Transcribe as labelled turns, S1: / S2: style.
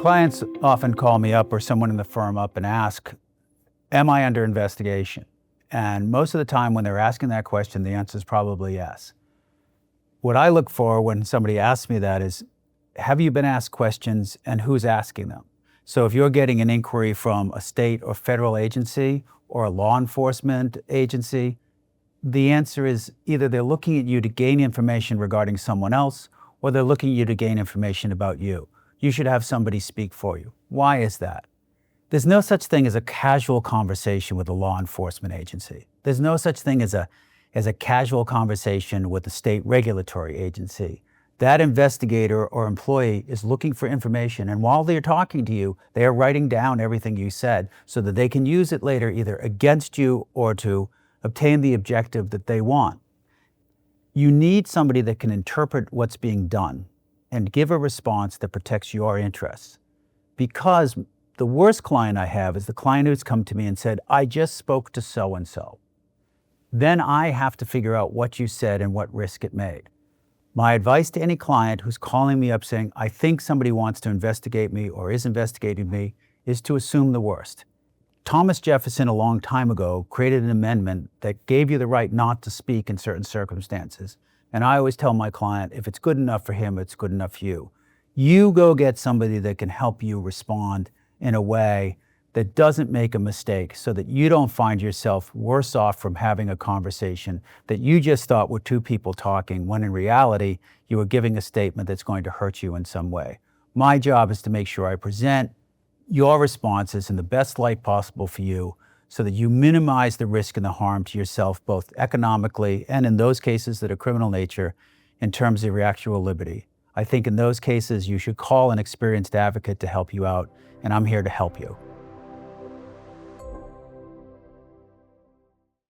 S1: Clients often call me up or someone in the firm up and ask, am I under investigation? And most of the time when they're asking that question, the answer is probably yes. What I look for when somebody asks me that is, have you been asked questions and who's asking them? So if you're getting an inquiry from a state or federal agency or a law enforcement agency, the answer is either they're looking at you to gain information regarding someone else or they're looking at you to gain information about you. You should have somebody speak for you. Why is that? There's no such thing as a casual conversation with a law enforcement agency. There's no such thing as a casual conversation with a state regulatory agency. That investigator or employee is looking for information, and while they're talking to you, they are writing down everything you said so that they can use it later either against you or to obtain the objective that they want. You need somebody that can interpret what's being done and give a response that protects your interests. Because the worst client I have is the client who's come to me and said, I just spoke to so-and-so. Then I have to figure out what you said and what risk it made. My advice to any client who's calling me up saying, I think somebody wants to investigate me or is investigating me, is to assume the worst. Thomas Jefferson, a long time ago, created an amendment that gave you the right not to speak in certain circumstances. And I always tell my client, if it's good enough for him, it's good enough for you. You go get somebody that can help you respond in a way that doesn't make a mistake so that you don't find yourself worse off from having a conversation that you just thought were two people talking, when in reality, you were giving a statement that's going to hurt you in some way. My job is to make sure I present your responses in the best light possible for you so that you minimize the risk and the harm to yourself, both economically and in those cases that are criminal nature, in terms of your actual liberty. I think in those cases, you should call an experienced advocate to help you out, and I'm here to help you.